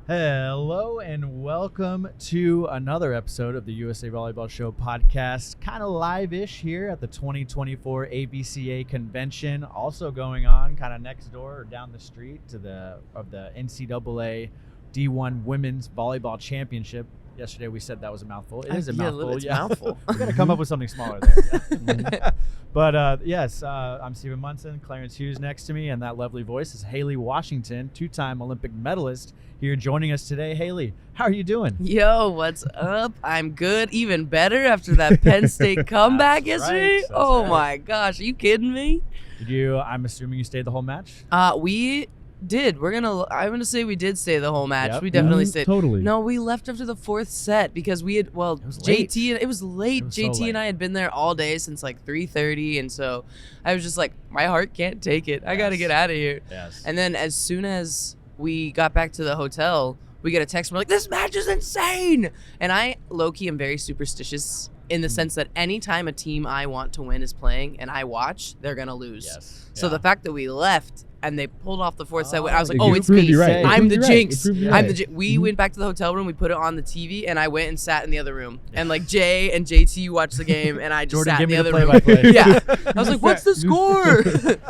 Hello and welcome to another episode of the USA Volleyball Show podcast, kind of live-ish here at the 2024 AVCA Convention, also going on kind of next door or down the street to the NCAA D1 Women's Volleyball Championship. Yesterday we said that was a mouthful. It is a mouthful. It's a mouthful. We're going to come up with something smaller there. But yes, I'm Stephen Munson, Clarence Hughes next to me, and that lovely voice is Haleigh Washington, two-time Olympic medalist, here joining us today. Haleigh, how are you doing? Yo, what's up? I'm good. Even better after that Penn State comeback yesterday. That's oh right. My gosh, are you kidding me? I'm assuming you stayed the whole match? We did. I'm gonna say we did stay the whole match. Yep. We definitely stayed. Totally. No, we left after the fourth set because we had It was JT late. and it was late. It was so JT late. and I had been there all day since like 3:30, and so I was just like, my heart can't take it. I gotta Yes. get out of here. Yes. And then as soon as we got back to the hotel, we get a text. We're like, this match is insane. And I low-key am very superstitious in the sense that anytime a team I want to win is playing and I watch, they're going to lose. Yes. So Yeah. the fact that we left and they pulled off the fourth set, I was like, It oh, it's proved me. you right. It I'm proved the you right. jinx. It proved you I'm the right. jinx. We went back to the hotel room. We put it on the TV, and I went and sat in the other room. And like Jay and JT watched the game, and I just Jordan, sat give in me the the other room. play-by-play. Yeah. I was like, what's the score?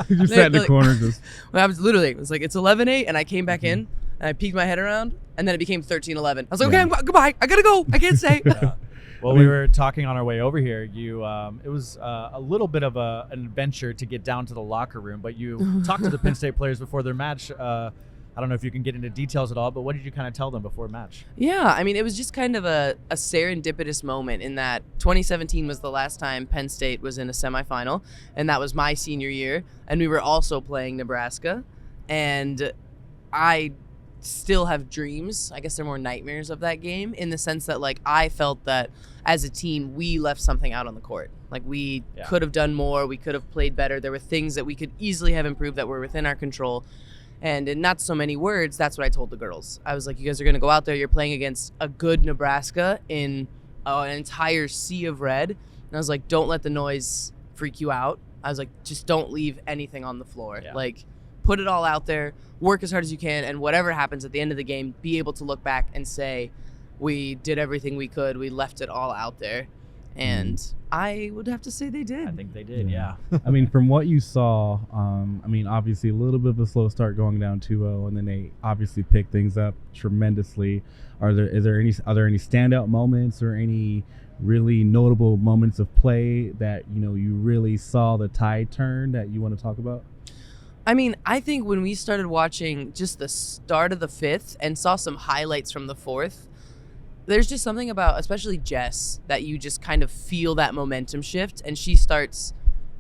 You just sat in the Like- corner just. Well, I was literally, it was like, it's 11-8, and I came back in, and I peeked my head around, and then it became 13-11. I was like, okay, goodbye. I gotta go. I can't stay. Yeah. Well, we were talking on our way over here. It was a little bit of an adventure to get down to the locker room, but you talked to the Penn State players before their match. I don't know if you can get into details at all, but what did you kind of tell them before match? Yeah, I mean, it was just kind of a serendipitous moment in that 2017 was the last time Penn State was in a semifinal, and that was my senior year, and we were also playing Nebraska, and I still have dreams. I guess they're more nightmares of that game in the sense that, like, I felt that as a team, we left something out on the court. Like, we could have done more. We could have played better. There were things that we could easily have improved that were within our control. And in not so many words, that's what I told the girls. I was like, you guys are going to go out there. You're playing against a good Nebraska in an entire sea of red. And I was like, don't let the noise freak you out. I was like, just don't leave anything on the floor. Yeah. Like, put it all out there, work as hard as you can, and whatever happens at the end of the game, be able to look back and say, we did everything we could. We left it all out there. And I would have to say they did. I think they did, yeah. I mean, from what you saw, obviously a little bit of a slow start going down 2-0, and then they obviously picked things up tremendously. Are there any standout moments or any really notable moments of play that you really saw the tide turn that you want to talk about? I mean, I think when we started watching just the start of the fifth and saw some highlights from the fourth, there's just something about, especially Jess, that you just kind of feel that momentum shift, and she starts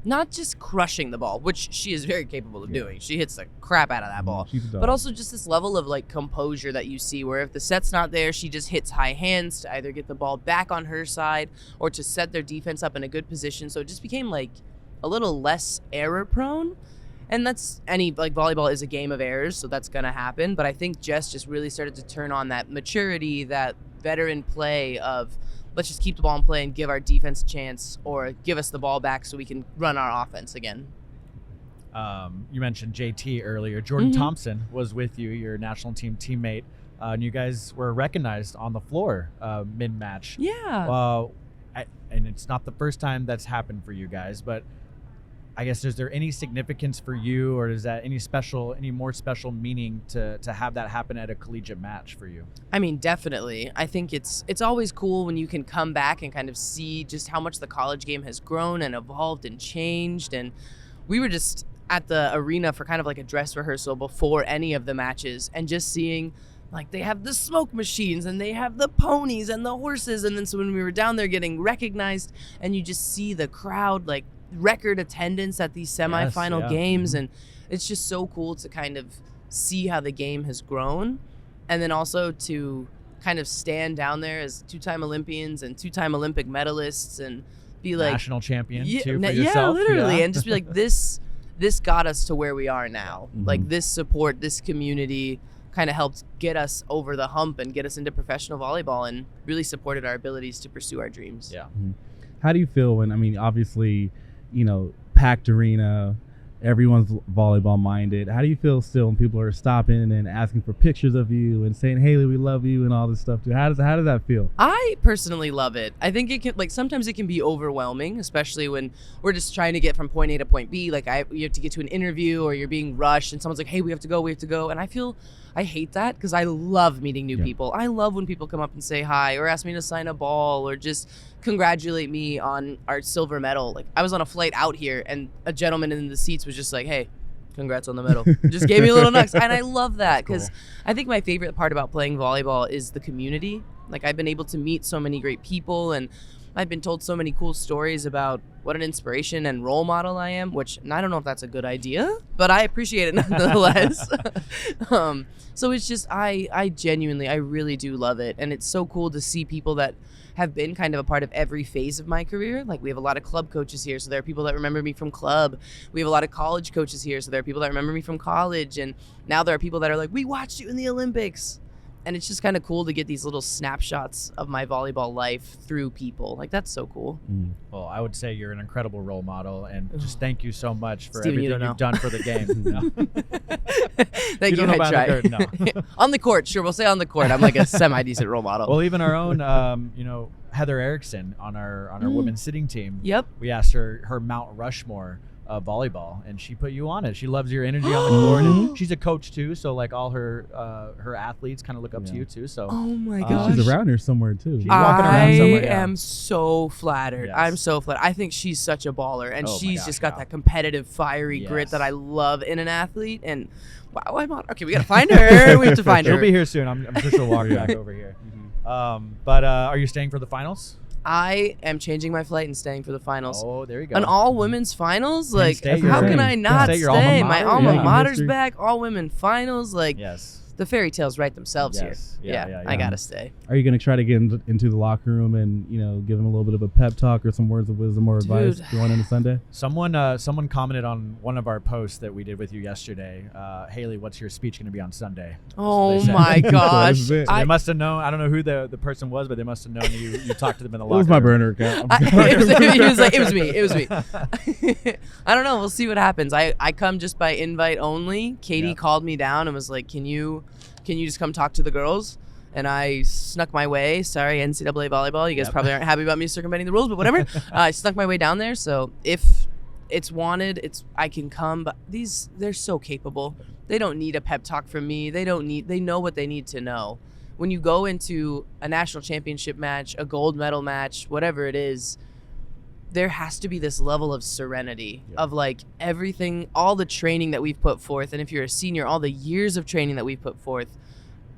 not just crushing the ball, which she is very capable of doing. She hits the crap out of that ball. She's a dog. But also just this level of like composure that you see where if the set's not there, she just hits high hands to either get the ball back on her side or to set their defense up in a good position. So it just became like a little less error prone. And volleyball is a game of errors, so that's going to happen. But I think Jess just really started to turn on that maturity, that veteran play of let's just keep the ball in play and give our defense a chance or give us the ball back so we can run our offense again. You mentioned JT earlier. Jordan Thompson was with you, your national team teammate, and you guys were recognized on the floor mid-match. Yeah. And it's not the first time that's happened for you guys, but I guess, is there any significance for you, or is that any more special meaning to have that happen at a collegiate match for you? I mean, definitely. I think it's always cool when you can come back and kind of see just how much the college game has grown and evolved and changed. And we were just at the arena for kind of like a dress rehearsal before any of the matches, and just seeing like they have the smoke machines and they have the ponies and the horses. And then so when we were down there getting recognized, and you just see the crowd like record attendance at these semifinal games, and it's just so cool to kind of see how the game has grown, and then also to kind of stand down there as two-time Olympians and two-time Olympic medalists and be like national champion too for yeah, yourself. literally, Yeah. and just be like this got us to where we are now. Like this support, this community kind of helped get us over the hump and get us into professional volleyball and really supported our abilities to pursue our dreams. Yeah. How do you feel when, obviously, packed arena, everyone's volleyball minded. How do you feel still when people are stopping and asking for pictures of you and saying, Haleigh, we love you and all this stuff too? How does that feel? I personally love it. I think it can, like, sometimes it can be overwhelming, especially when we're just trying to get from point A to point B. Like, you have to get to an interview or you're being rushed and someone's like, hey, we have to go. And I hate that because I love meeting new people. I love when people come up and say hi or ask me to sign a ball or just congratulate me on our silver medal. Like, I was on a flight out here and a gentleman in the seats was just like, hey, congrats on the medal. Just gave me a little nux. And I love that because I think my favorite part about playing volleyball is the community. Like, I've been able to meet so many great people and I've been told so many cool stories about what an inspiration and role model I am, which I don't know if that's a good idea, but I appreciate it nonetheless. So it's just, I genuinely, I really do love it. And it's so cool to see people that have been kind of a part of every phase of my career. Like, we have a lot of club coaches here, so there are people that remember me from club. We have a lot of college coaches here, so there are people that remember me from college. And now there are people that are like, we watched you in the Olympics. And it's just kind of cool to get these little snapshots of my volleyball life through people. Like, that's so cool. Well, I would say you're an incredible role model, and just thank you so much for Stephen, everything you've done for the game. Thank you. I tried. No. On the court, sure. We'll say on the court, I'm like a semi-decent role model. Well, even our own, Heather Erickson on our women's sitting team. Yep. We asked her Mount Rushmore of volleyball, and she put you on it. She loves your energy on the court, and she's a coach too. So like all her athletes kind of look up to you too. So oh my gosh, she's around here somewhere too. She's walking around somewhere. I am so flattered. Yes. I'm so flattered. I think she's such a baller, and she's just got wow. that competitive, fiery grit that I love in an athlete. And wow, I'm on. Okay, we gotta find her. We have to find her. She'll be here soon. I'm sure she'll walk back over here. But are you staying for the finals? I am changing my flight and staying for the finals. Oh, there you go. An all women's finals? Like, stay, how can I not stay? stay? Your alma My mater, alma yeah. mater's History. back. All women finals. Like, Yes. the fairy tales write themselves Yes. here. Yeah. I gotta stay. Are you going to try to get into the locker room and give them a little bit of a pep talk or some words of wisdom or advice going into Sunday? Someone commented on one of our posts that we did with you yesterday. Haleigh, what's your speech going to be on Sunday? Oh So they my said- gosh! So this is it. So they must have known. I don't know who the person was, but they must have known you talked to them in the It locker was my room. burner account. He was like, it was me. I don't know. We'll see what happens. I come just by invite only. Katie called me down and was like, can you just come talk to the girls? And I snuck my way. Sorry, NCAA volleyball. You guys probably aren't happy about me circumventing the rules, but whatever. I snuck my way down there. So if it's wanted, I can come. But they're so capable. They don't need a pep talk from me. They know what they need to know. When you go into a national championship match, a gold medal match, whatever it is, there has to be this level of serenity of like everything, all the training that we've put forth. And if you're a senior, all the years of training that we've put forth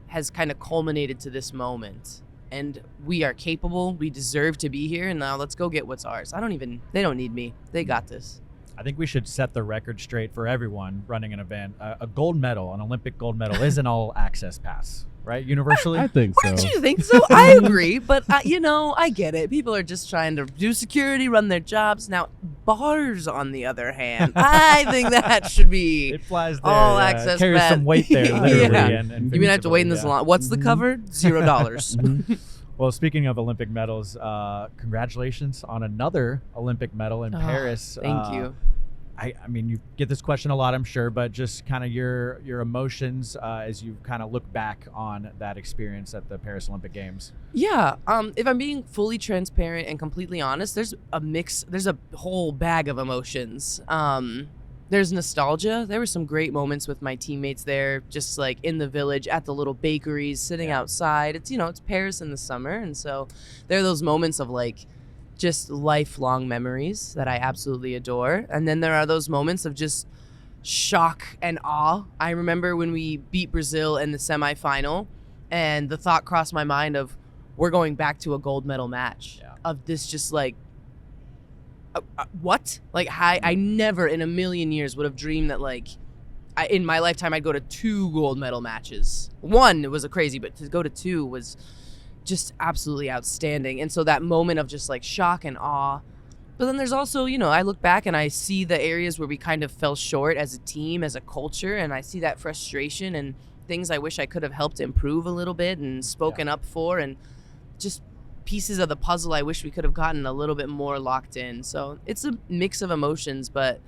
has kind of culminated to this moment. And we are capable. We deserve to be here. And now let's go get what's ours. They don't need me. They got this. I think we should set the record straight for everyone running an event. A gold medal, an Olympic gold medal, is an all-access pass, right? Universally? I think so. What did you think? So I agree, but I get it. People are just trying to do security, run their jobs. Now, bars, on the other hand, I think that should be It flies there. all access. Carries pass. some weight there, literally. Yeah. and You mean I have to wait in this figuratively, line? What's the cover? $0. Well, speaking of Olympic medals, congratulations on another Olympic medal in Paris. Thank you. I mean, you get this question a lot, I'm sure, but just kind of your emotions as you kind of look back on that experience at the Paris Olympic Games. Yeah. If I'm being fully transparent and completely honest, there's a whole bag of emotions. There's nostalgia. There were some great moments with my teammates there, just like in the village at the little bakeries, sitting outside. It's, it's Paris in the summer. And so there are those moments of like just lifelong memories that I absolutely adore. And then there are those moments of just shock and awe. I remember when we beat Brazil in the semifinal, and the thought crossed my mind of, we're going back to a gold medal match. Of this just like, what? Like, I never in a million years would have dreamed that like, in my lifetime I'd go to 2 gold medal matches. One was crazy, but to go to 2 was just absolutely outstanding. And so that moment of just like shock and awe. But then there's also, I look back and I see the areas where we kind of fell short as a team, as a culture, and I see that frustration and things I wish I could have helped improve a little bit and spoken up for, and just pieces of the puzzle I wish we could have gotten a little bit more locked in. So it's a mix of emotions, but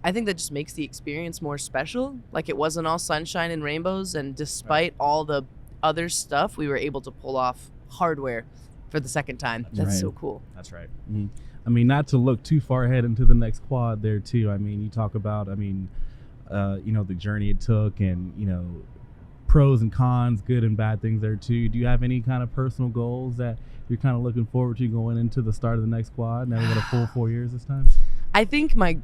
I think that just makes the experience more special. Like, it wasn't all sunshine and rainbows, and despite all the other stuff, we were able to pull off hardware for the second time. That's so cool. That's right. Mm-hmm. I mean, not to look too far ahead into the next quad there too. I mean, you talk about, the journey it took, and pros and cons, good and bad things there too. Do you have any kind of personal goals that you're kind of looking forward to going into the start of the next quad? Now we got a full 4 years this time. I think my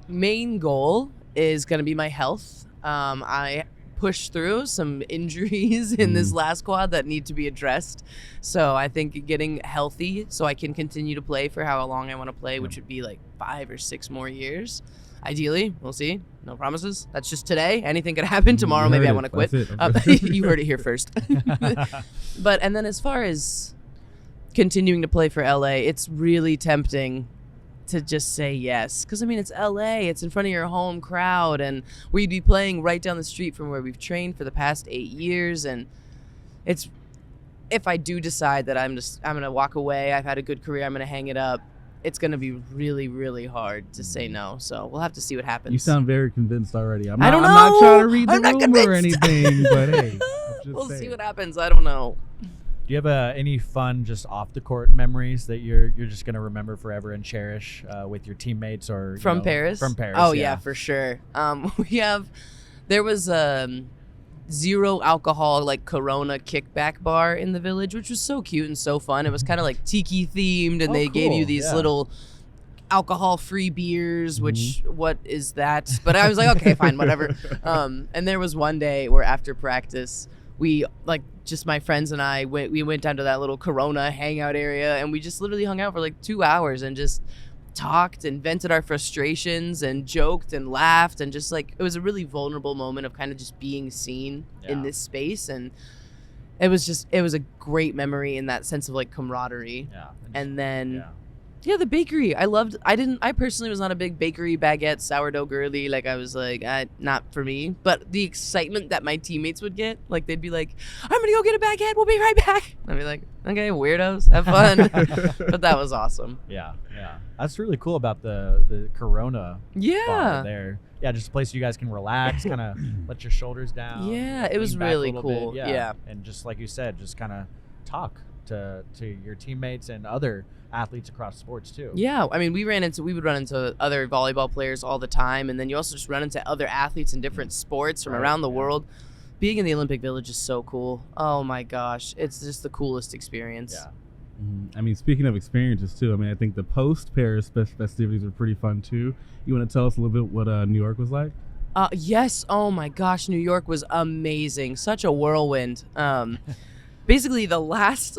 main goal is going to be my health. I pushed through some injuries in this last quad that need to be addressed. So I think getting healthy so I can continue to play for how long I want to play, which would be like 5 or 6 more years. Ideally, we'll see. No promises. That's just today. Anything could happen tomorrow. Maybe I want to quit. You heard it here first. And then as far as continuing to play for LA, it's really tempting to just say yes, because I mean, it's LA, it's in front of your home crowd, and we'd be playing right down the street from where we've trained for the past 8 years. And it's, if I do decide that I'm gonna walk away, I've had a good career, I'm gonna hang it up, it's gonna be really, really hard to say no. So we'll have to see what happens. You sound very convinced already. I'm I don't know. I'm not trying to read the I'm not room convinced. or anything, but hey, we'll see what happens. I don't know. Do you have any fun, just off the court memories that you're just gonna remember forever and cherish with your teammates or from Paris? From Paris. Oh yeah, for sure. There was a zero alcohol like Corona kickback bar in the village, which was so cute and so fun. It was kind of like tiki themed, and they gave you these little alcohol-free beers, which what is that? But I was like, okay, fine, whatever. And there was one day where after practice, we just my friends and I went down to that little Corona hangout area, and we just literally hung out for like 2 hours and just talked and vented our frustrations and joked and laughed, and just like, it was a really vulnerable moment of kind of just being seen in this space. And it was a great memory in that sense of like camaraderie. And then the bakery. I personally was not a big bakery, baguette, sourdough girly. Like, I was like, not for me. But the excitement that my teammates would get, like, they'd be like, I'm going to go get a baguette. We'll be right back. I'd be like, okay, weirdos, have fun. But that was awesome. Yeah. That's really cool about the Corona bar there. Yeah, just a place you guys can relax, kind of let your shoulders down. Yeah, it was really cool. Yeah. And just like you said, just kind of talk to your teammates and other athletes across sports too. Yeah, I mean, we would run into other volleyball players all the time, and then you also just run into other athletes in different sports from around the world. Being in the Olympic Village is so cool. Oh my gosh, it's just the coolest experience. Yeah. I mean, speaking of experiences too, I mean, I think the post-Paris festivities were pretty fun too. You want to tell us a little bit what New York was like? Yes. Oh my gosh, New York was amazing. Such a whirlwind. Basically, the last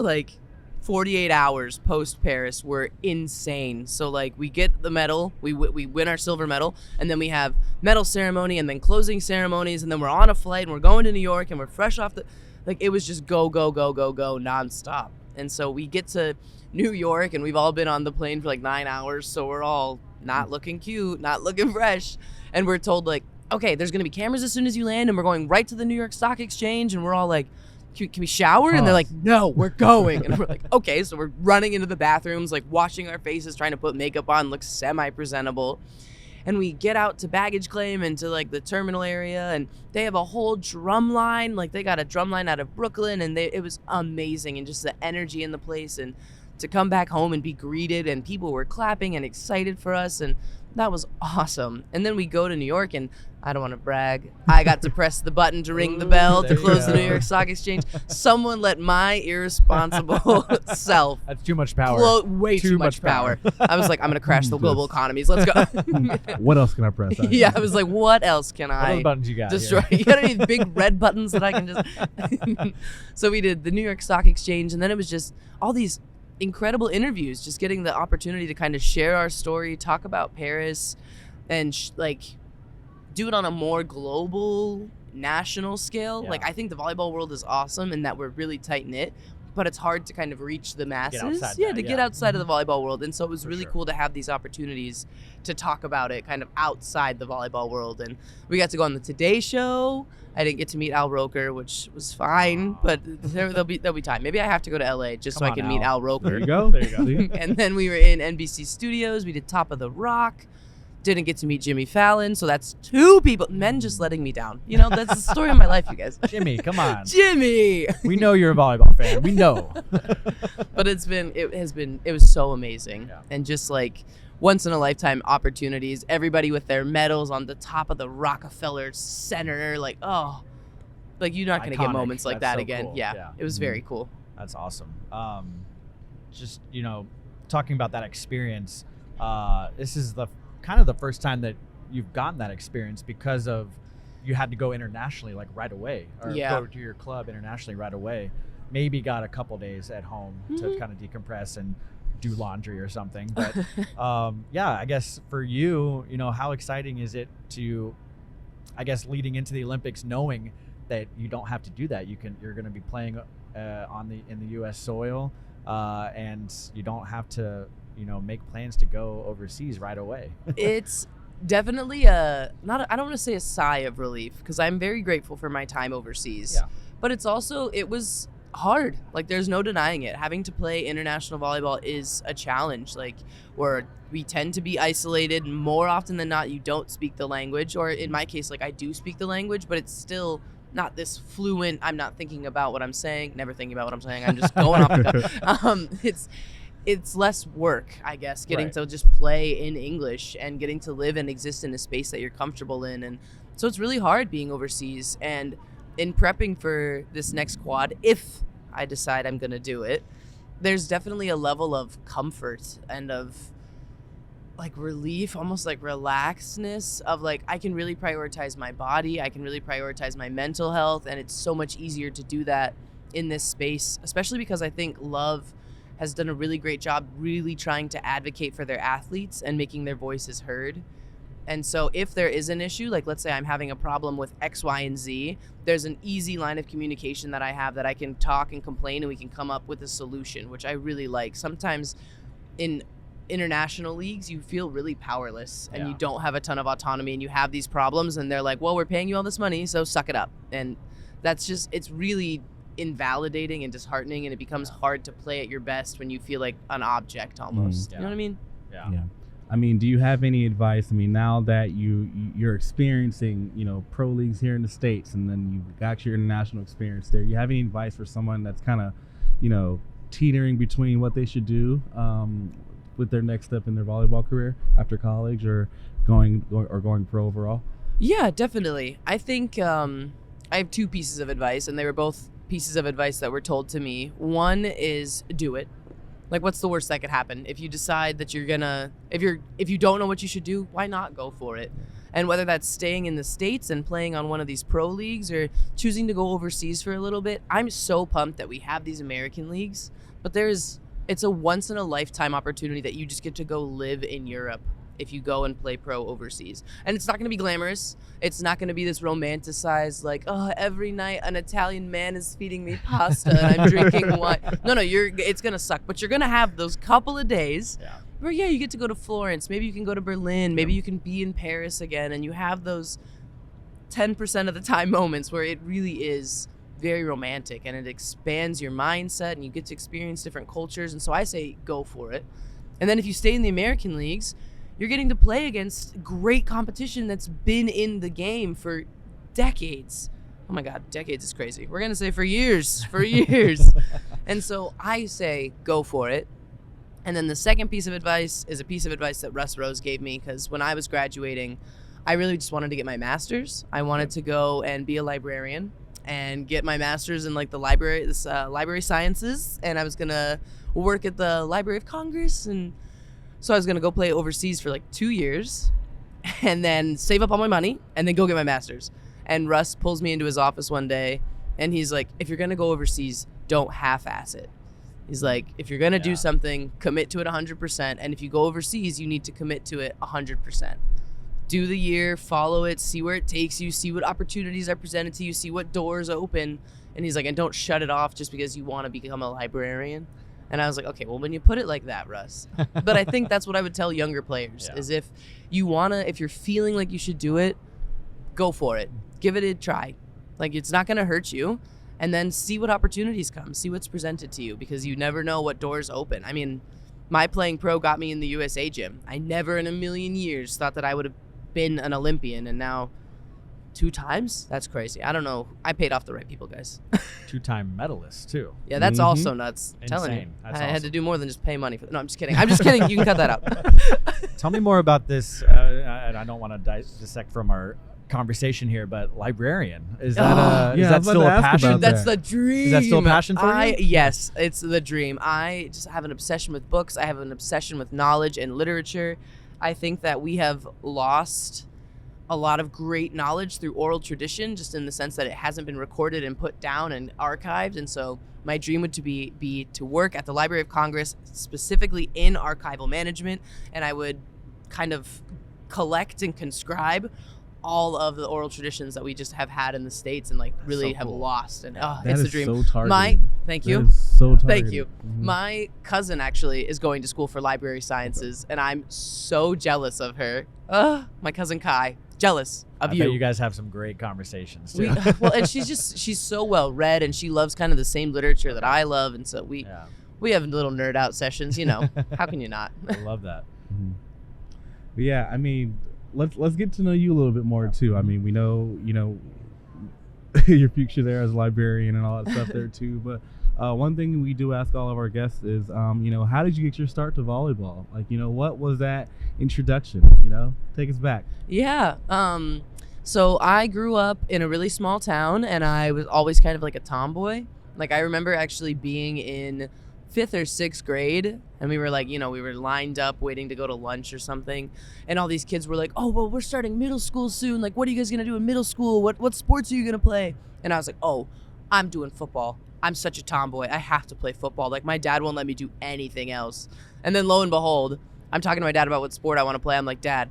48 hours post Paris were insane. So we get the medal, we win our silver medal, and then we have medal ceremony and then closing ceremonies, and then we're on a flight and we're going to New York and we're fresh off it was just go nonstop. And so we get to New York and we've all been on the plane for 9 hours, so we're all not looking cute, not looking fresh, and we're told okay, there's gonna be cameras as soon as you land, and we're going right to the New York Stock Exchange, and we're all like, can we shower? And they're like, no, we're going. And we're like, okay. So we're running into the bathrooms, washing our faces, trying to put makeup on, look semi-presentable. And we get out to baggage claim and to the terminal area, and they have a whole drum line. They got a drum line out of Brooklyn, and it was amazing. And just the energy in the place, and to come back home and be greeted, and people were clapping and excited for us, and that was awesome. And then we go to New York, and I don't want to brag, I got to press the button to ring the bell to close the New York Stock Exchange. Someone let my irresponsible self. That's too much power. Way too much power. I was like, I'm going to crash the global economies. Let's go. What else can I press? Yeah, I was like, what else can I? What other buttons you got? Destroy. You got any big red buttons that I can just. So we did the New York Stock Exchange, and then it was just all these incredible interviews, just getting the opportunity to kind of share our story, talk about Paris, and do it on a more global, national scale. Yeah. I think the volleyball world is awesome in that we're really tight knit, but it's hard to kind of reach the masses. Get outside of the volleyball world. And so it was really cool to have these opportunities to talk about it kind of outside the volleyball world. And we got to go on the Today Show. I didn't get to meet Al Roker, which was fine, but there'll be time. Maybe I have to go to LA just so I can meet Al Roker. There you go. And then we were in NBC Studios. We did Top of the Rock. Didn't get to meet Jimmy Fallon, so that's 2 people. Men just letting me down. You know, that's the story of my life, you guys. Jimmy, come on. Jimmy! We know you're a volleyball fan. We know. But it was so amazing. Yeah. And just like once in a lifetime opportunities, everybody with their medals on the top of the Rockefeller Center, like, oh, like you're not going to get Iconic. moments like That's that so again. cool. Yeah, Yeah. it was very cool. That's awesome. Just, talking about that experience, this is the kind of the first time that you've gotten that experience because of you had to go internationally like right away, or Yeah. go to your club internationally right away. Maybe got a couple days at home to Mhm. kind of decompress and do laundry or something. But yeah, I guess for you, how exciting is it to, I guess, leading into the Olympics, knowing that you don't have to do that. You're going to be playing in the U.S. soil, and you don't have to make plans to go overseas right away. It's definitely I don't want to say a sigh of relief, because I'm very grateful for my time overseas. Yeah. But it was hard. Like, there's no denying it. Having to play international volleyball is a challenge. Like, where we tend to be isolated more often than not. You don't speak the language, or in my case, like, I do speak the language, but it's still not this fluent. I'm not thinking about what I'm saying. Never thinking about what I'm saying. I'm just going off the cuff. It's less work, I guess, getting Right. to just play in English and getting to live and exist in a space that you're comfortable in. And so it's really hard being overseas. And in prepping for this next quad, if I decide I'm going to do it, there's definitely a level of comfort and of like relief, almost like relaxedness of like, I can really prioritize my body. I can really prioritize my mental health. And it's so much easier to do that in this space, especially because I think Love has done a really great job really trying to advocate for their athletes and making their voices heard. And so if there is an issue, like let's say I'm having a problem with X, Y, and Z, there's an easy line of communication that I have that I can talk and complain and we can come up with a solution, which I really like. Sometimes in international leagues, you feel really powerless and Yeah. you don't have a ton of autonomy and you have these problems and they're like, well, we're paying you all this money, so suck it up. And that's just, it's really invalidating and disheartening, and it becomes hard to play at your best when you feel like an object almost. Yeah. You know what I mean? Yeah. I mean, do you have any advice? I mean, now that you're experiencing, pro leagues here in the States, and then you got your international experience there, you have any advice for someone that's kind of, teetering between what they should do with their next step in their volleyball career after college, or going pro overall? Yeah, definitely. I think I have 2 pieces of advice, and they were both pieces of advice that were told to me. One is do it. Like, what's the worst that could happen? If you decide that you're gonna, if you don't know what you should do, why not go for it? And whether that's staying in the States and playing on one of these pro leagues or choosing to go overseas for a little bit, I'm so pumped that we have these American leagues, but it's a once in a lifetime opportunity that you just get to go live in Europe if you go and play pro overseas. And it's not going to be glamorous. It's not going to be this romanticized, like, oh, every night an Italian man is feeding me pasta and I'm drinking wine. No, it's going to suck. But you're going to have those couple of days where, yeah, you get to go to Florence. Maybe you can go to Berlin. Maybe you can be in Paris again. And you have those 10% of the time moments where it really is very romantic and it expands your mindset and you get to experience different cultures. And so I say go for it. And then if you stay in the American leagues, you're getting to play against great competition that's been in the game for decades. Oh my God, decades is crazy. We're going to say for years. And so I say go for it. And then the second piece of advice is a piece of advice that Russ Rose gave me, because when I was graduating, I really just wanted to get my master's. I wanted to go and be a librarian and get my master's in like the library sciences. And I was going to work at the Library of Congress, and so I was going to go play overseas for like 2 years and then save up all my money and then go get my master's. And Russ pulls me into his office one day and he's like, if you're going to go overseas, don't half-ass it. He's like, if you're going to do something, commit to it 100%. And if you go overseas, you need to commit to it 100%. Do the year, follow it, see where it takes you, see what opportunities are presented to you, see what doors open. And he's like, and don't shut it off just because you want to become a librarian. And I was like, okay, well, when you put it like that, Russ. But I think that's what I would tell younger players is if you're feeling like you should do it, go for it. Give it a try. Like, it's not going to hurt you. And then see what opportunities come. See what's presented to you, because you never know what doors open. I mean, my playing pro got me in the USA gym. I never in a million years thought that I would have been an Olympian, and now 2 times? That's crazy. I don't know. I paid off the right people, guys. 2-time medalist too. Yeah, that's also nuts. Insane. Telling you. That's I had to awesome. do more than just pay money for that. No, I'm just kidding. I'm just kidding. You can cut that out. Tell me more about this. And I don't want to dissect from our conversation here, but librarian, is that yeah, is that still a passion? about That's that. the dream. Is that still a passion for you? Yes, it's the dream. I just have an obsession with books. I have an obsession with knowledge and literature. I think that we have lost a lot of great knowledge through oral tradition, just in the sense that it hasn't been recorded and put down and archived. And so my dream would be to work at the Library of Congress, specifically in archival management, and I would kind of collect and conscribe all of the oral traditions that we just have had in the States and like really So have cool. lost. And That it's a is dream. so targeted. Thank That you. is so targeted. Thank you. Mhm. My cousin actually is going to school for library sciences, and I'm so jealous of her. My cousin Kai, jealous of I bet you guys have some great conversations too. well, and she's so well read, and she loves kind of the same literature that I love, and so we have little nerd out sessions. You know, how can you not? I love that. Mhm. But yeah, I mean, let's get to know you a little bit more too. I mean, we know, your future there as a librarian and all that stuff there too. But one thing we do ask all of our guests is, how did you get your start to volleyball? Like, what was that introduction? Take us back. Yeah. So I grew up in a really small town, and I was always kind of like a tomboy. Like, I remember actually being in 5th or 6th grade, and we were like, we were lined up waiting to go to lunch or something, and all these kids were like, oh, well, we're starting middle school soon. Like, what are you guys gonna do in middle school? What sports are you gonna play? And I was like, oh, I'm doing football. I'm such a tomboy. I have to play football. Like, my dad won't let me do anything else. And then lo and behold, I'm talking to my dad about what sport I want to play. I'm like, Dad,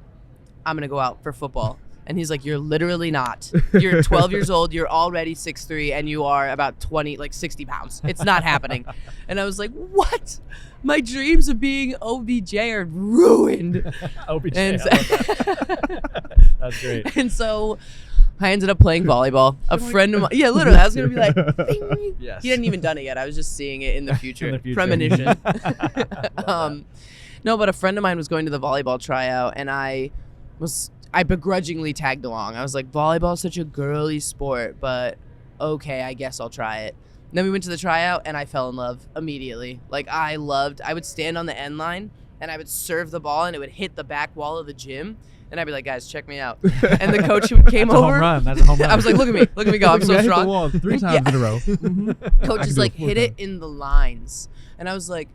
I'm gonna go out for football. And he's like, you're literally not. You're 12 years old. You're already 6'3", and you are about 60 pounds. It's not happening. And I was like, what? My dreams of being OBJ are ruined. OBJ, And I love that. That's great. And so I ended up playing volleyball. A friend of mine, yeah, literally, I was going to be like, bing. Yes. He hadn't even done it yet. I was just seeing it in the future. In the future. Premonition. Love No, but a friend of mine was going to the volleyball tryout, and I begrudgingly tagged along. I was like, volleyball's such a girly sport, but okay, I guess I'll try it. And then we went to the tryout, and I fell in love immediately. Like, I would stand on the end line, and I would serve the ball, and it would hit the back wall of the gym, and I'd be like, guys, check me out. And the coach came That's a over. home run. That's a home run. I was like, look at me go. I'm Look at me, so I hit strong. the wall 3 times in a row. Coach I is can like, do it hit 4 it in the lines. And I was like,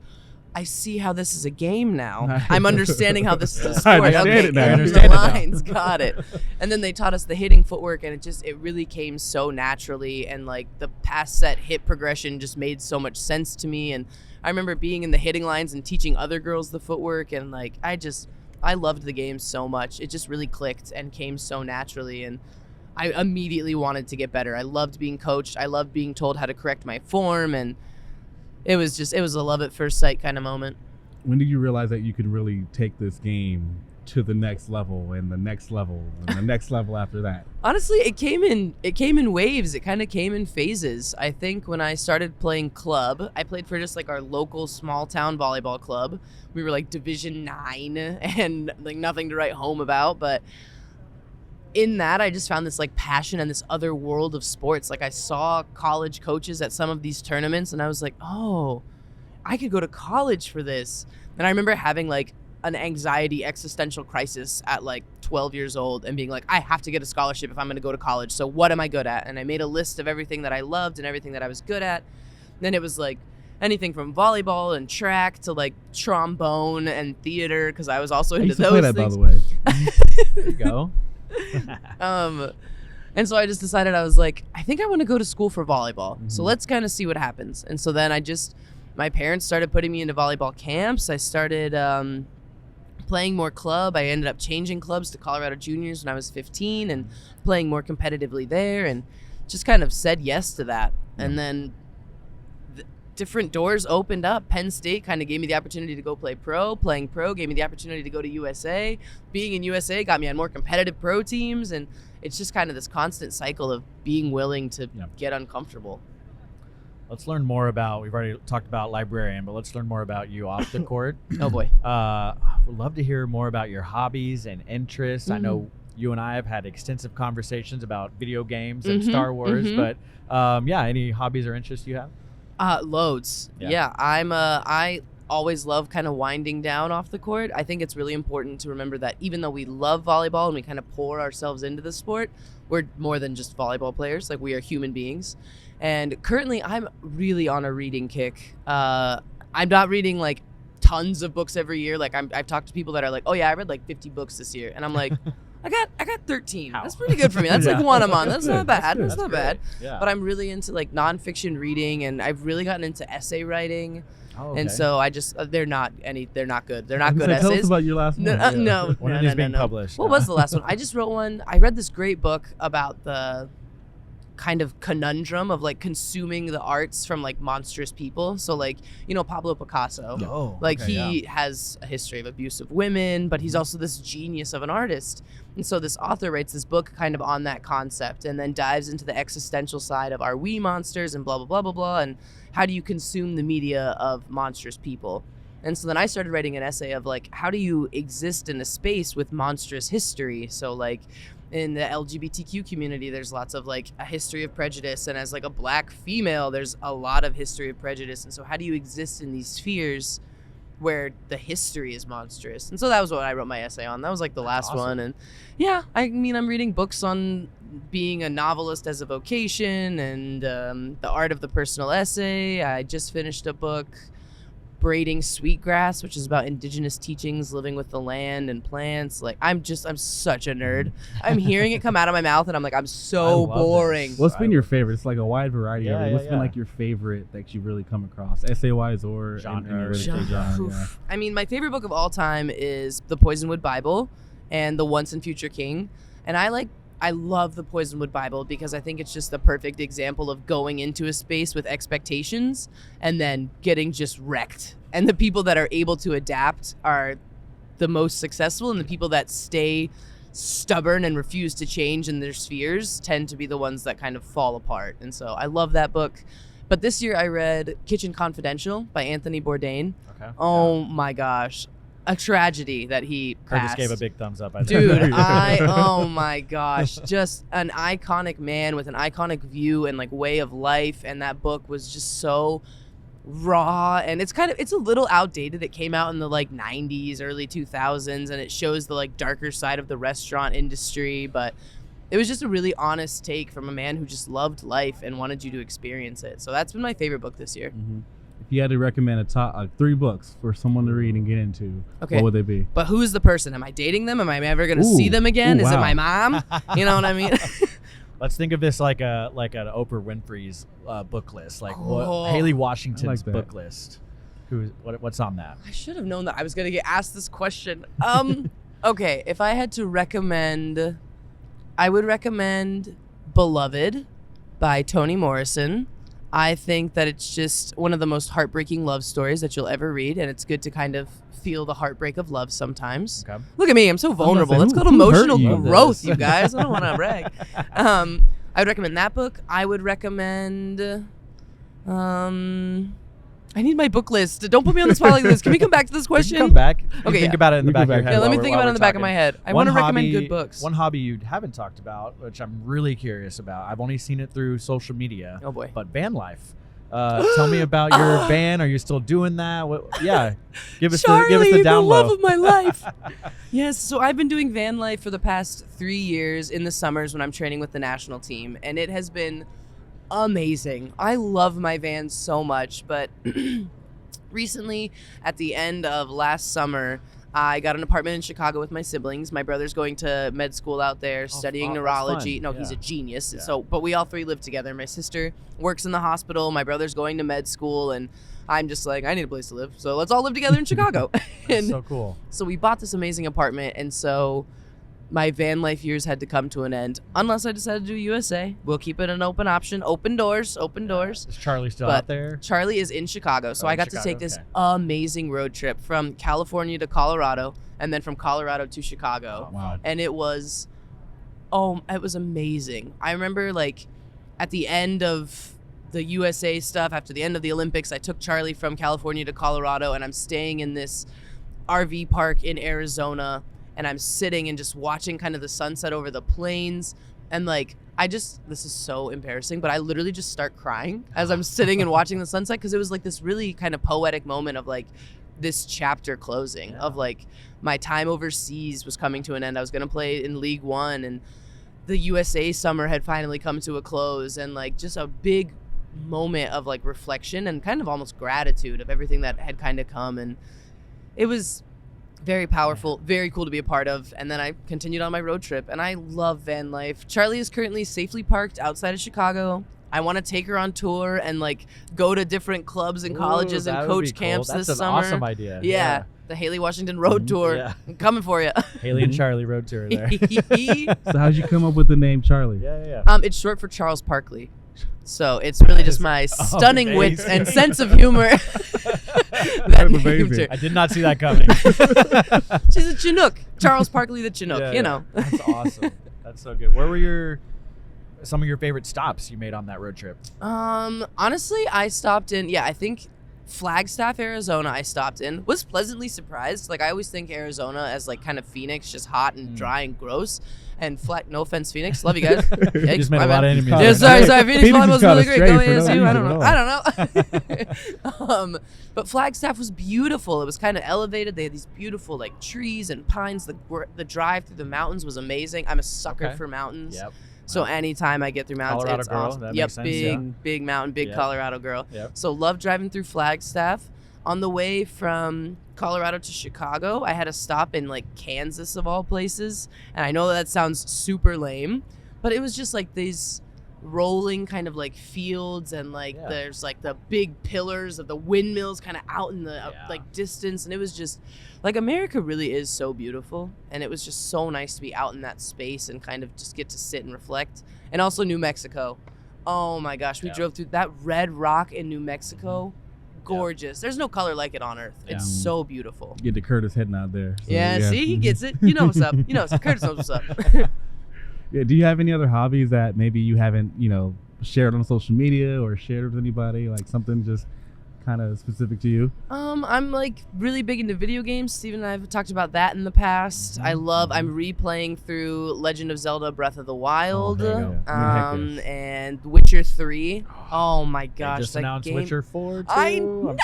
I see how this is a game now. Nice. I'm understanding how this is a I sport. understand Okay, it now. in I the understand it now. lines, got it. And then they taught us the hitting footwork, and it really came so naturally, and like the pass set hit progression just made so much sense to me. And I remember being in the hitting lines and teaching other girls the footwork, and like I loved the game so much. It just really clicked and came so naturally, and I immediately wanted to get better. I loved being coached. I loved being told how to correct my form, and it was a love at first sight kind of moment. When did you realize that you could really take this game to the next level and the next level and the next level after that? Honestly, it came in waves. It kind of came in phases. I think when I started playing club, I played for just like our local small town volleyball club. We were like Division 9 and like nothing to write home about, but in that, I just found this like passion and this other world of sports. Like, I saw college coaches at some of these tournaments, and I was like, oh, I could go to college for this. And I remember having like an anxiety existential crisis at like 12 years old and being like, I have to get a scholarship if I'm going to go to college. So what am I good at? And I made a list of everything that I loved and everything that I was good at. And then it was like anything from volleyball and track to like trombone and theater, because I was also I into used to those play that, things. by the way. There you go. And so I just decided, I was like, I think I want to go to school for volleyball. Mm-hmm. So let's kind of see what happens. And so then my parents started putting me into volleyball camps. I started playing more club. I ended up changing clubs to Colorado Juniors when I was 15 and playing more competitively there, and just kind of said yes to that. Yeah. And then different doors opened up. Penn State kind of gave me the opportunity to go play pro. Playing pro gave me the opportunity to go to USA. Being in USA got me on more competitive pro teams, and it's just kind of this constant cycle of being willing to get uncomfortable. Let's learn more about. We've already talked about librarian, but let's learn more about you off the court. Oh boy. Would love to hear more about your hobbies and interests. I know you and I have had extensive conversations about video games and Star Wars, but any hobbies or interests you have? Loads. Yeah, I always love kind of winding down off the court. I think it's really important to remember that even though we love volleyball and we kind of pour ourselves into the sport, we're more than just volleyball players. Like, we are human beings. And currently I'm really on a reading kick. I'm not reading like tons of books every year. Like, I've talked to people that are like, oh yeah, I read like 50 books this year. And I'm like, I got 13. How? That's pretty good for me. That's like one a month. That's not bad. That's not great. bad. Yeah. But I'm really into like nonfiction reading, and I've really gotten into essay writing. Oh, okay. And so I just they're not good. They're not good Tell us essays. about your last one. No. When are these being published? What was the last one? I just wrote one. I read this great book about the kind of conundrum of like consuming the arts from like monstrous people. So like, Pablo Picasso. Oh, like okay, he has a history of abuse of women, but he's also this genius of an artist. And so this author writes this book kind of on that concept, and then dives into the existential side of, are we monsters, and blah, blah, blah, blah, blah, and how do you consume the media of monstrous people? And so then I started writing an essay of like, how do you exist in a space with monstrous history? So like, in the LGBTQ community, there's lots of like a history of prejudice, and as like a Black female, there's a lot of history of prejudice. And so how do you exist in these spheres where the history is monstrous? And so that was what I wrote my essay on. That was like the last awesome. one. And yeah, I mean, I'm reading books on being a novelist as a vocation, and the art of the personal essay. I just finished a book, Braiding Sweetgrass, which is about indigenous teachings, living with the land and plants. Like, I'm such a nerd. I'm hearing it come out of my mouth, and I'm like, I'm so boring. this. What's been your favorite? It's like a wide variety of it. What's been yeah. like your favorite that you've really come across, essay-wise or Genre. in your genre? Yeah. I mean, my favorite book of all time is The Poisonwood Bible and The Once and Future King. And I love The Poisonwood Bible because I think it's just the perfect example of going into a space with expectations and then getting just wrecked. And the people that are able to adapt are the most successful, and the people that stay stubborn and refuse to change in their spheres tend to be the ones that kind of fall apart. And so I love that book. But this year I read Kitchen Confidential by Anthony Bourdain. Okay. Oh my gosh. A tragedy that he passed. Curtis gave a big thumbs up. Dude, oh my gosh, just an iconic man with an iconic view and like way of life, and that book was just so raw, and it's a little outdated. It came out in the like 90s, early 2000s, and it shows the like darker side of the restaurant industry, but it was just a really honest take from a man who just loved life and wanted you to experience it. So that's been my favorite book this year. Mm-hmm. If you had to recommend a top 3 books for someone to read and get into, Okay. what would they be? But who's the person? Am I dating them? Am I ever going to see them again? Is it wow. my mom? You know what I mean? Let's think of this like an Oprah Winfrey's book list, like Oh. Haleigh Washington's I like that. book list. What's on that? I should have known that I was going to get asked this question. Okay, if I had to recommend, I would recommend Beloved by Toni Morrison. I think that it's just one of the most heartbreaking love stories that you'll ever read, and it's good to kind of feel the heartbreak of love sometimes. Okay. Look at me, I'm so vulnerable. say, It's called who hurt emotional you? growth, you guys. I don't want to brag. I would recommend that book. I would recommend... I need my book list. Don't put me on the spot like this. Can we come back to this question? Come back. Okay, Think yeah. about it in the We back go of your back. head. Yeah, let while me we're- think while about it in we're the back of talking. my head. I One want to recommend hobby- good books. One hobby you haven't talked about, which I'm really curious about. I've only seen it through social media. Oh boy. But van life. Tell me about your van. Are you still doing that? Give us Charlie, the down love low. of my life. Yes, so I've been doing van life for the past 3 years in the summers when I'm training with the national team, and it has been amazing. I love my van so much, but recently, at the end of last summer, I got an apartment in Chicago with my siblings. My brother's going to med school out there, studying fun. That's neurology. fun. No, Yeah. he's a genius. Yeah. So, but we all 3 live together. My sister works in the hospital. My brother's going to med school, and I'm just like, I need a place to live. So let's all live together in Chicago. That's so cool. So we bought this amazing apartment, and so my van life years had to come to an end. Unless I decided to do USA. We'll keep it an open option. Open doors. Is Charlie still But out there? Charlie is in Chicago, so Oh, I in got to Chicago, take this okay. amazing road trip from California to Colorado, and then from Colorado to Chicago. Wow. And it was amazing. I remember like at the end of the USA stuff. After the end of the Olympics, I took Charlie from California to Colorado, and I'm staying in this RV park in Arizona, and I'm sitting and just watching kind of the sunset over the plains. And like, this is so embarrassing, but I literally just start crying as I'm sitting and watching the sunset, because it was like this really kind of poetic moment of like this chapter closing of like my time overseas was coming to an end. I was going to play in League One, and the USA summer had finally come to a close, and like just a big moment of like reflection and kind of almost gratitude of everything that had kind of come. And it was very powerful, very cool to be a part of. And then I continued on my road trip, and I love van life. Charlie is currently safely parked outside of Chicago. I want to take her on tour and like go to different clubs and colleges and coach camps this summer. That's an awesome idea. Yeah. The Haleigh Washington road tour. Yeah. I'm coming for you. Haleigh and Charlie road tour there. So how'd you come up with the name Charlie? Yeah. It's short for Charles Parkley. So it's really just my stunning wit and sense of humor. That named her. amazing. I did not see that coming. She's a Chinook. Charles Parkley the Chinook, Yeah, you know. That's awesome. That's so good. Where were some of your favorite stops you made on that road trip? Honestly, I stopped in, I think Flagstaff, Arizona, I stopped in. Was pleasantly surprised. Like, I always think Arizona as like kind of Phoenix, just hot and dry and gross. And no offense, Phoenix. Love you guys. You just made a lot of enemies. Yeah, sorry. Phoenix volleyball's really great. Go for no ASU. reason I don't know. But Flagstaff was beautiful. It was kind of elevated. They had these beautiful like trees and pines. The drive through the mountains was amazing. I'm a sucker for mountains. Yep. So anytime I get through mountains, Colorado it's girl, awesome. that Yep, makes sense, big mountain, big Colorado girl. Yep. So love driving through Flagstaff. On the way from Colorado to Chicago, I had a stop in like Kansas of all places. And I know that sounds super lame, but it was just like these rolling kind of like fields, and like there's like the big pillars of the windmills kind of out in the like distance. And it was just like, America really is so beautiful. And it was just so nice to be out in that space and kind of just get to sit and reflect. And also New Mexico. Oh my gosh, we drove through that red rock in New Mexico. Gorgeous. There's no color like it on earth. It's so beautiful. Get the Curtis heading out there. So, see, he gets it. You know what's up. Curtis knows what's up. Yeah. Do you have any other hobbies that maybe you haven't, shared on social media or shared with anybody? Like something just kind of specific to you? I'm like really big into video games. Steven and I have talked about that in the past. I'm replaying through Legend of Zelda Breath of the Wild, and Witcher 3. Oh my gosh, they just that announced game. Witcher 4 too. I know.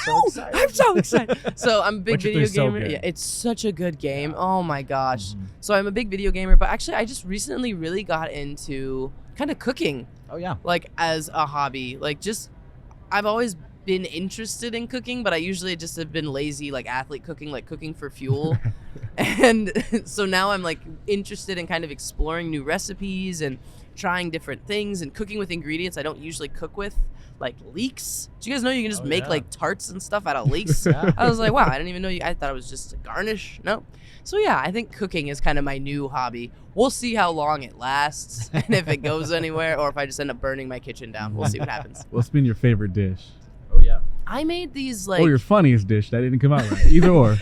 I'm so excited. So I'm a big video gamer. Yeah, it's such a good game. Oh my gosh. So I'm a big video gamer, but actually I just recently really got into kind of cooking. Oh yeah. Like as a hobby. Like just I've always been interested in cooking, but I usually just have been lazy, like athlete cooking, like cooking for fuel. And so now I'm like interested in kind of exploring new recipes and trying different things and cooking with ingredients I don't usually cook with, like leeks. Do you guys know you can just make like tarts and stuff out of leeks? I was like, wow, I didn't even know I thought it was just a garnish. No. So yeah, I think cooking is kind of my new hobby. We'll see how long it lasts and if it goes anywhere, or if I just end up burning my kitchen down. We'll see what happens. What's been your favorite dish? Oh yeah. I made these like... Or your funniest dish that didn't come out right. Either or.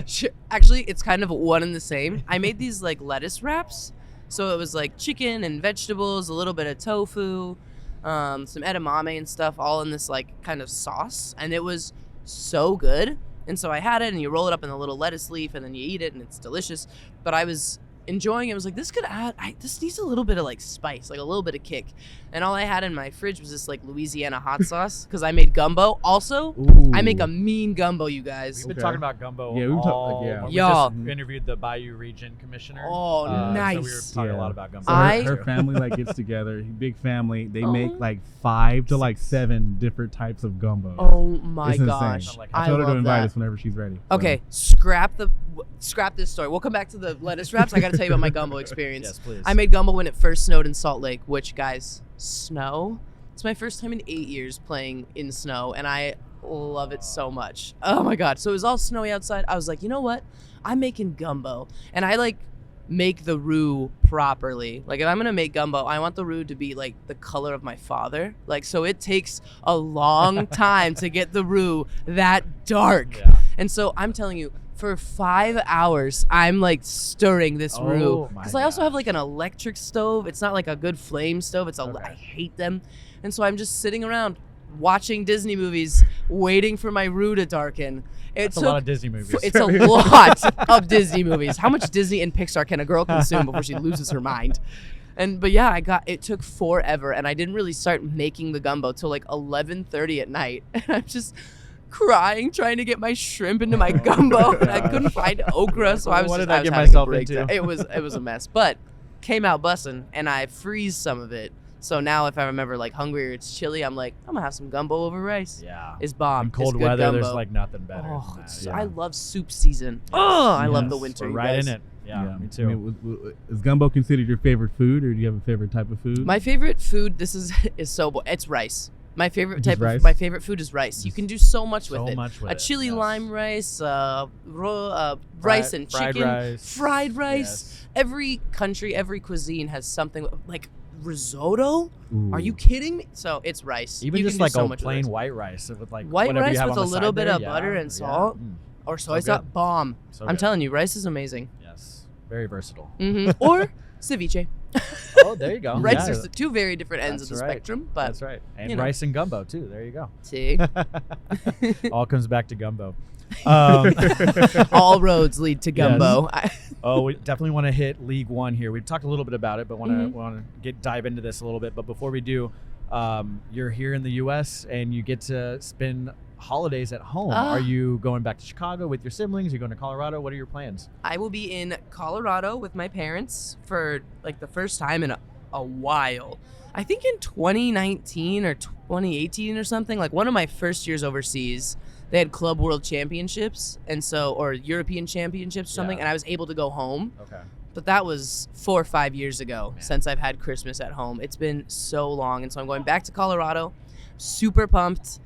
Actually, it's kind of one and the same. I made these like lettuce wraps. So it was like chicken and vegetables, a little bit of tofu, some edamame and stuff, all in this like kind of sauce. And it was so good. And so I had it, and you roll it up in a little lettuce leaf, and then you eat it, and it's delicious. But I was enjoying it. I was like, this needs a little bit of like spice, like a little bit of kick. And all I had in my fridge was this like Louisiana hot sauce, because I made gumbo. Also, I make a mean gumbo, you guys. We've been talking about gumbo. Yeah, we just interviewed the Bayou Region Commissioner. Oh, nice. So we were talking a lot about gumbo. So her family like gets together, big family. They make like 5 to like 7 different types of gumbo. Oh my it's gosh. Insane. I told her to invite us whenever she's ready. Okay, scrap this story. We'll come back to the lettuce wraps. I got to tell you about my gumbo experience. Yes, please. I made gumbo when it first snowed in Salt Lake, which, guys, snow. It's my first time in 8 years playing in snow, and I love it so much. Oh my god. So it was all snowy outside. I was like, you know what? I'm making gumbo, and I like make the roux properly. Like, if I'm gonna make gumbo, I want the roux to be like the color of my father. Like, so it takes a long time to get the roux that dark. And so I'm telling you, for 5 hours, I'm like stirring this roux, because I also have like an electric stove. It's not like a good flame stove. I hate them. And so I'm just sitting around watching Disney movies, waiting for my roux to darken. It's a lot of Disney movies. It's a lot of Disney movies. How much Disney and Pixar can a girl consume before she loses her mind? But yeah, it took forever, and I didn't really start making the gumbo till like 11:30 at night, and I'm just crying trying to get my shrimp into my gumbo, and I couldn't find okra, so I was what just did I get having myself a breakdown. into? It was a mess, but came out bussin', and I freeze some of it. So now if I remember like hungry or it's chilly, I'm like, I'm gonna have some gumbo over rice. Yeah. It's bomb. In cold It's good weather, gumbo. there's like nothing better. Oh, than that. so Yeah. I love soup season. Oh, I love the Yes. winter. We're you right guys. in it. Yeah, me too. I mean, is gumbo considered your favorite food, or do you have a favorite type of food? My favorite food, this is it's rice. My favorite Just type rice? of my favorite food is rice. You can do so much with So it. much with A it, chili yes. lime rice, rice and fried chicken, rice. fried rice. Yes. Every country, every cuisine has something like risotto. Ooh. Are you kidding me? So it's rice. Even You just can do like so a much with plain rice. white rice with like White whatever you rice have with on a the little side bit there. of Yeah, butter and yeah. salt. Or soy So sauce, good. bomb. So I'm good. telling you, rice is amazing. Yes, very versatile. Or ceviche. Oh, there you go. Rice Yeah. are two very different ends of That's the right. spectrum, but That's right. And you know. rice and gumbo too. There you go. see, All comes back to gumbo. all roads lead to gumbo. Oh, we definitely want to hit League One here. We've talked a little bit about it, but want to dive into this a little bit. But before we do, you're here in the U.S. and you get to spend holidays at home. Are you going back to Chicago with your siblings? Are you going to Colorado? What are your plans? I will be in Colorado with my parents for like the first time in a while. I think in 2019 or 2018 or something, like one of my first years overseas, they had Club World Championships or European Championships or something, Yeah. and I was able to go home. Okay. But that was 4 or 5 years ago Man. since I've had Christmas at home. It's been so long, and so I'm going back to Colorado. Super pumped.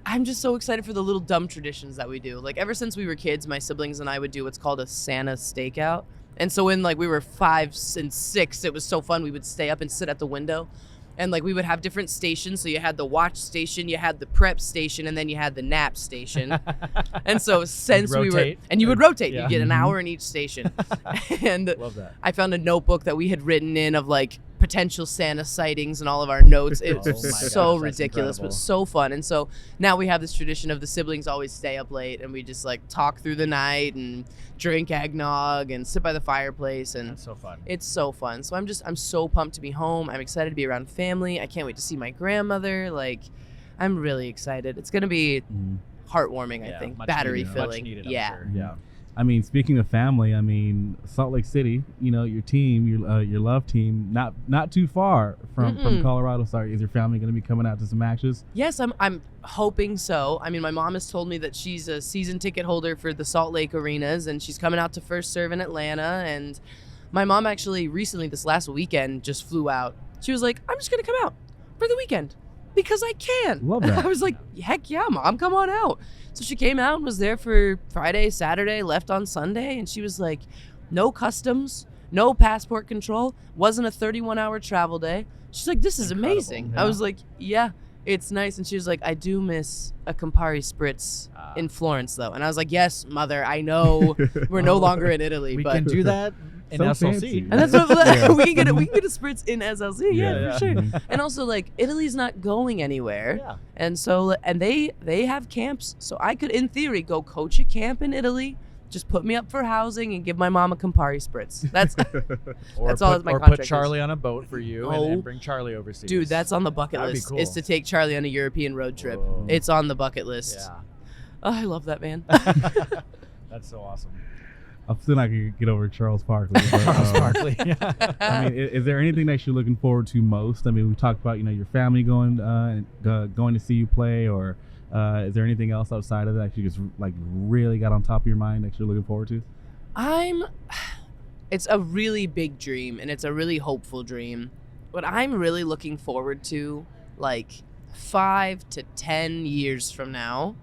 I'm just so excited for the little dumb traditions that we do. Like ever since we were kids, my siblings and I would do what's called a Santa stakeout. And so when like we were 5 and 6, it was so fun. We would stay up and sit at the window. And like we would have different stations. So you had the watch station, you had the prep station, and then you had the nap station. And so since we were, rotate? and you would rotate, Yeah. you get an hour in each station. And Love that. I found a notebook that we had written in of like potential Santa sightings and all of our notes. It Oh was my so gosh, that's ridiculous, incredible. but so fun. And so now we have this tradition of the siblings always stay up late and we just like talk through the night and drink eggnog and sit by the fireplace, and That's so fun. it's so fun. So I'm so pumped to be home. I'm excited to be around family. I can't wait to see my grandmother. Like, I'm really excited. It's gonna be heartwarming, I think. much Battery needed, filling. Much needed, I'm yeah. sure. Yeah. I mean, speaking of family, I mean, Salt Lake City, you know, your team, your love team, not too far from Colorado. Sorry, is your family going to be coming out to some matches? Yes, I'm hoping so. I mean, my mom has told me that she's a season ticket holder for the Salt Lake arenas, and she's coming out to First Serve in Atlanta. And my mom actually recently, this last weekend, just flew out. She was like, I'm just going to come out for the weekend because I can. Love that. I was like, heck yeah, Mom, come on out. So she came out and was there for Friday, Saturday, left on Sunday, and she was like, no customs, no passport control, wasn't a 31-hour travel day. She's like, this is Incredible, amazing. yeah. I was like, yeah, it's nice. And she was like, I do miss a Campari Spritz in Florence, though. And I was like, yes, mother, I know we're no longer in Italy, We but can do that in So SLC. fancy. and that's what Yeah. we can get a Spritz in SLC, yeah, for sure. Mhm. And also, like, Italy's not going anywhere. Yeah. And so, and they have camps, so I could, in theory, go coach a camp in Italy. Just put me up for housing and give my mom a Campari Spritz. That's, Or That's all put, my or contract put is. Charlie on a boat for you Oh. and bring Charlie overseas. dude, that's on the bucket That'd be list. cool. Is to take Charlie on a European road trip. Whoa. It's on the bucket list. Yeah. Oh, I love that man. That's so awesome. I'm still not going to get over Charles Barkley. but, Charles Barkley. I mean, is there anything that you're looking forward to most? I mean, we talked about, you know, your family going to see you play, or is there anything else outside of that you just like really got on top of your mind that you're looking forward to? It's a really big dream, and it's a really hopeful dream. What I'm really looking forward to, like 5 to 10 years from now,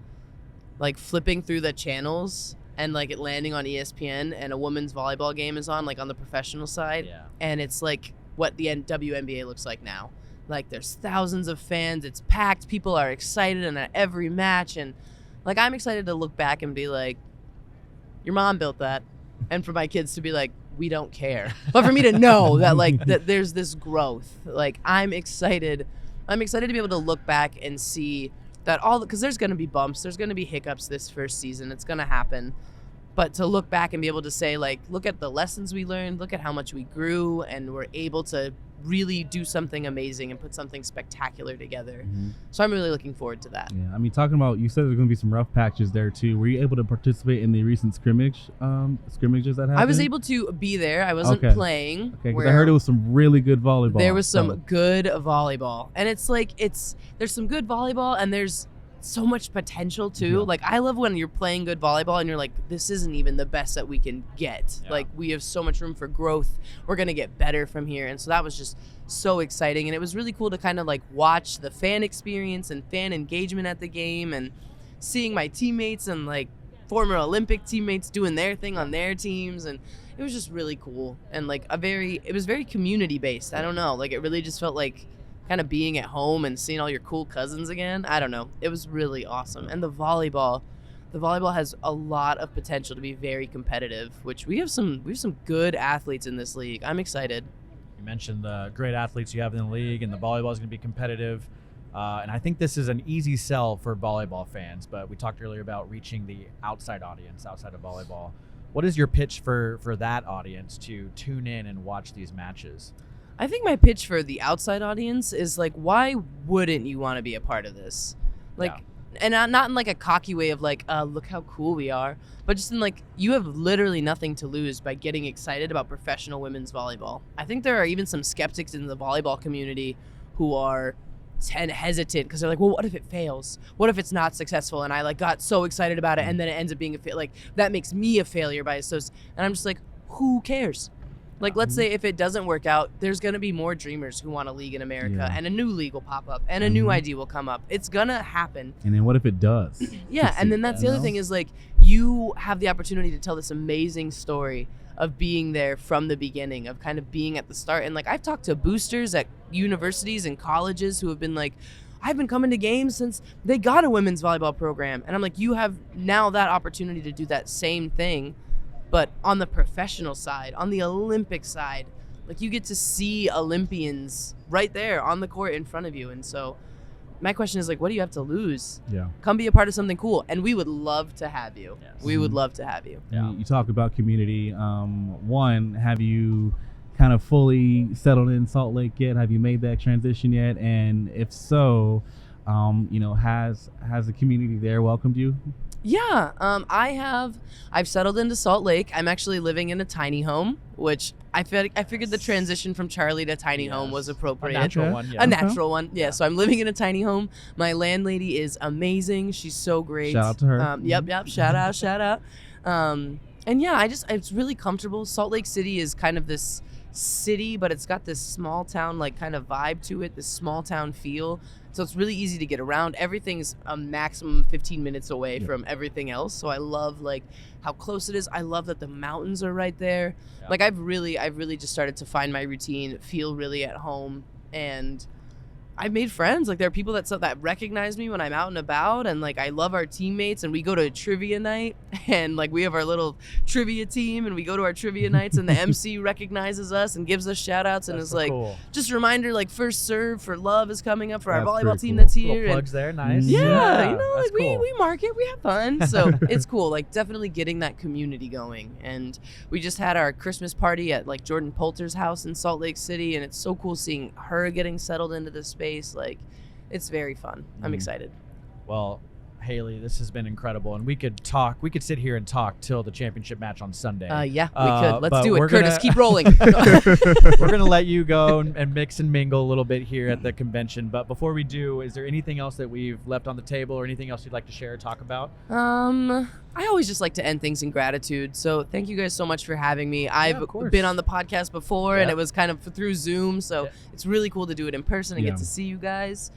like flipping through the channels and like it landing on ESPN and a women's volleyball game is on, like on the professional side. Yeah. And it's like what the WNBA looks like now. Like there's thousands of fans, it's packed, people are excited and at every match, and like I'm excited to look back and be like, your mom built that. And for my kids to be like, we don't care. But for me to know that like that there's this growth. Like I'm excited I'm excited to be able to look back and see that because there's going to be bumps, there's going to be hiccups this first season. It's going to happen. But to look back and be able to say, like, look at the lessons we learned, look at how much we grew, and we're able to really do something amazing and put something spectacular together. So I'm really looking forward to that. Yeah, I mean, talking about, you said there's going to be some rough patches there too. Were you able to participate in the recent scrimmages that happened? I was able to be there. I wasn't playing. Okay, because I heard it was some really good volleyball. There was some good volleyball. And it's like, there's some good volleyball, and there's so much potential too. Like, I love when you're playing good volleyball and you're like, this isn't even the best that we can get. Like, we have so much room for growth. We're gonna get better from here. And so that was just so exciting, and it was really cool to kind of like watch the fan experience and fan engagement at the game, and seeing my teammates and like former Olympic teammates doing their thing on their teams, and it was just really cool. And like it was very community based. I don't know, like it really just felt like kind of being at home and seeing all your cool cousins again. I don't know. It was really awesome. And the volleyball has a lot of potential to be very competitive, which we have some good athletes in this league. I'm excited. You mentioned the great athletes you have in the league, and the volleyball is going to be competitive. And I think this is an easy sell for volleyball fans, but we talked earlier about reaching the outside audience outside of volleyball. What is your pitch for that audience to tune in and watch these matches? I think my pitch for the outside audience is like, why wouldn't you want to be a part of this? Like, and not in like a cocky way of like, look how cool we are, but just in like, you have literally nothing to lose by getting excited about professional women's volleyball. I think there are even some skeptics in the volleyball community who are hesitant because they're like, well, what if it fails? What if it's not successful? And I like got so excited about it, and then it ends up being like that makes me a failure by association. And I'm just like, who cares? Like, let's say if it doesn't work out, there's going to be more dreamers who want a league in America, and a new league will pop up, and a new idea will come up. It's going to happen. And then what if it does? Yeah, and then that's the other thing is, like, you have the opportunity to tell this amazing story of being there from the beginning, of kind of being at the start. And, like, I've talked to boosters at universities and colleges who have been like, I've been coming to games since they got a women's volleyball program. And I'm like, you have now that opportunity to do that same thing, but on the professional side, on the Olympic side. Like, you get to see Olympians right there on the court in front of you. And so my question is, like, what do you have to lose? Yeah. Come be a part of something cool. And we would love to have you. Yes. We would love to have you. Yeah. You talk about community. One, have you kind of fully settled in Salt Lake yet? Have you made that transition yet? And if so, has the community there welcomed you? Yeah, I've settled into Salt Lake. I'm actually living in a tiny home, which I figured the transition from Charlie to tiny home was appropriate. A natural one, yeah. A natural one, yeah. So I'm living in a tiny home. My landlady is amazing. She's so great. Shout out to her. Yep. Shout out. And yeah, it's really comfortable. Salt Lake City is kind of this city, but it's got this small town like kind of vibe to it, this small town feel. So it's really easy to get around. Everything's a maximum 15 minutes away from everything else. So I love like how close it is. I love that the mountains are right there. Yeah. Like I've really just started to find my routine, feel really at home, and I've made friends. Like there are people that recognize me when I'm out and about, and like I love our teammates, and we go to a trivia night, and like we have our little trivia team, and we go to our trivia nights, and the MC recognizes us and gives us shout outs, and is like, cool. Just a reminder, like first serve for love is coming up for our volleyball team that's here. Little plugs there, nice. Yeah, like cool. we market, we have fun, so it's cool. Like definitely getting that community going, and we just had our Christmas party at like Jordan Poulter's house in Salt Lake City, and it's so cool seeing her getting settled into the space. Like it's very fun. I'm excited. Well, Haleigh, this has been incredible, and we could sit here and talk till the championship match on Sunday. Yeah, we could. Let's do it. Curtis, keep rolling. We're gonna let you go and mix and mingle a little bit here at the convention, but before we do, is there anything else that we've left on the table or anything else you'd like to share or talk about? I always just like to end things in gratitude, so thank you guys so much for having me. I've been on the podcast before, and it was kind of through Zoom, so it's really cool to do it in person and get to see you guys.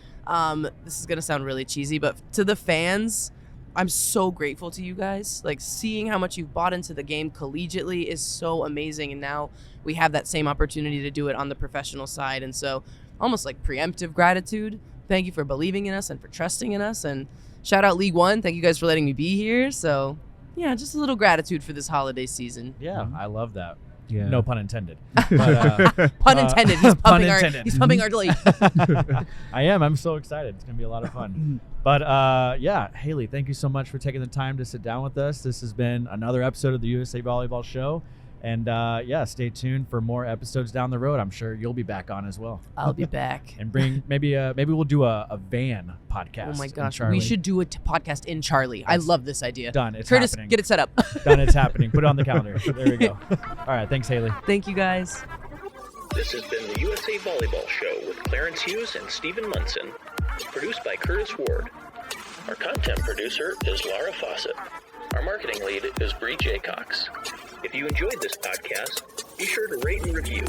This is gonna sound really cheesy, but to the fans, I'm so grateful to you guys. Like seeing how much you've bought into the game collegiately is so amazing, and now we have that same opportunity to do it on the professional side, and so almost like preemptive gratitude. Thank you for believing in us and for trusting in us, and shout out League One. Thank you guys for letting me be here. So yeah, just a little gratitude for this holiday season. Yeah, I love that. Yeah. No pun intended. But, Pun intended. He's pun pumping intended. he's pumping our league. I am. I'm so excited. It's going to be a lot of fun. But yeah, Haleigh, thank you so much for taking the time to sit down with us. This has been another episode of the USA Volleyball Show. And yeah, stay tuned for more episodes down the road. I'm sure you'll be back on as well. I'll be back. And bring maybe we'll do a van podcast. Oh my in gosh, Charlie. we should do a podcast in Charlie. I love this idea. Done. It's Curtis, happening. get it set up. Done. It's happening. Put it on the calendar. There we go. All right. Thanks, Haleigh. Thank you guys. This has been the USA Volleyball Show with Clarence Hughes and Stephen Munson. Produced by Curtis Ward. Our content producer is Laura Fawcett. Our marketing lead is Bree Jaycox. If you enjoyed this podcast, be sure to rate and review.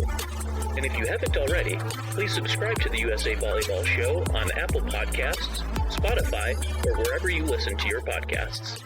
And if you haven't already, please subscribe to the USA Volleyball Show on Apple Podcasts, Spotify, or wherever you listen to your podcasts.